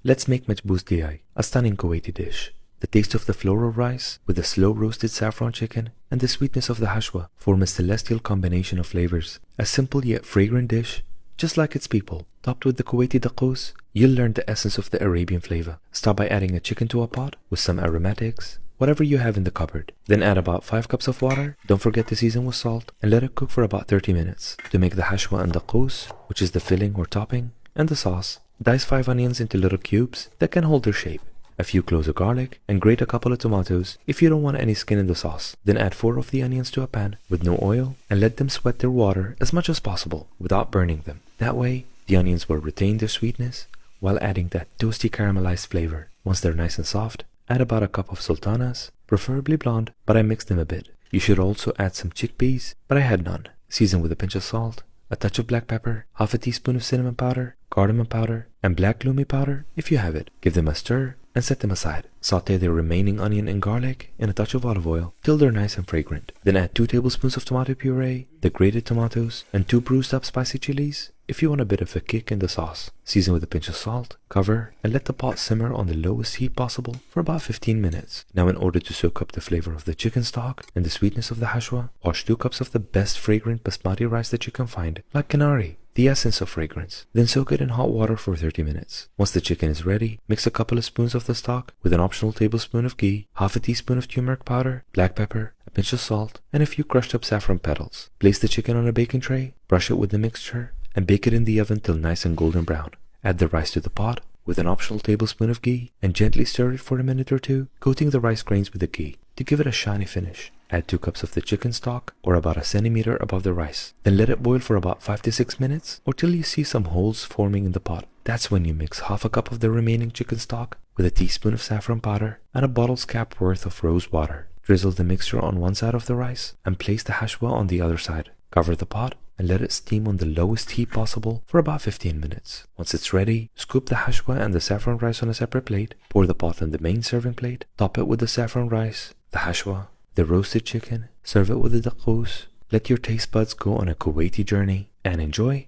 let's make Machboos deiai, a stunning Kuwaiti dish. The taste of the floral rice with the slow roasted saffron chicken and the sweetness of the hashwa form a celestial combination of flavors. A simple yet fragrant dish, just like its people. Topped with the Kuwaiti daqoos, you'll learn the essence of the Arabian flavor. Start by adding a chicken to a pot with some aromatics, whatever you have in the cupboard. Then add about 5 cups of water, don't forget to season with salt, and let it cook for about 30 minutes. To make the hashwa and daqoos, which is the filling or topping, and the sauce, dice 5 onions into little cubes that can hold their shape. A few cloves of garlic, and grate a couple of tomatoes if you don't want any skin in the sauce. Then add 4 of the onions to a pan with no oil and let them sweat their water as much as possible without burning them. That way, the onions will retain their sweetness while adding that toasty caramelized flavor. Once they're nice and soft, add about a cup of sultanas, preferably blonde, but I mixed them a bit. You should also add some chickpeas, but I had none. Season with a pinch of salt, a touch of black pepper, half a teaspoon of cinnamon powder, cardamom powder, and black lumi powder if you have it. Give them a stir and set them aside. Saute the remaining onion and garlic in a touch of olive oil till they're nice and fragrant. Then add 2 tablespoons of tomato puree, the grated tomatoes, and 2 bruised up spicy chilies if you want a bit of a kick in the sauce. Season with a pinch of salt, cover, and let the pot simmer on the lowest heat possible for about 15 minutes. Now, in order to soak up the flavor of the chicken stock and the sweetness of the hashwa, wash 2 cups of the best fragrant basmati rice that you can find, like kanari, the essence of fragrance. Then soak it in hot water for 30 minutes. Once the chicken is ready, mix a couple of spoons of the stock with an optional tablespoon of ghee, half a teaspoon of turmeric powder, black pepper, a pinch of salt, and a few crushed up saffron petals. Place the chicken on a baking tray, brush it with the mixture, and bake it in the oven till nice and golden brown. Add the rice to the pot with an optional tablespoon of ghee and gently stir it for a minute or two, coating the rice grains with the ghee to give it a shiny finish. Add 2 cups of the chicken stock, or about a centimeter above the rice. Then let it boil for about 5 to 6 minutes, or till you see some holes forming in the pot. That's when you mix half a cup of the remaining chicken stock with a teaspoon of saffron powder and a bottle's cap worth of rose water. Drizzle the mixture on one side of the rice and place the hashwa on the other side. Cover the pot and let it steam on the lowest heat possible for about 15 minutes. Once it's ready, scoop the hashwa and the saffron rice on a separate plate, pour the pot on the main serving plate, top it with the saffron rice, the hashwa, the roasted chicken, serve it with the daqoos. Let your taste buds go on a Kuwaiti journey and enjoy.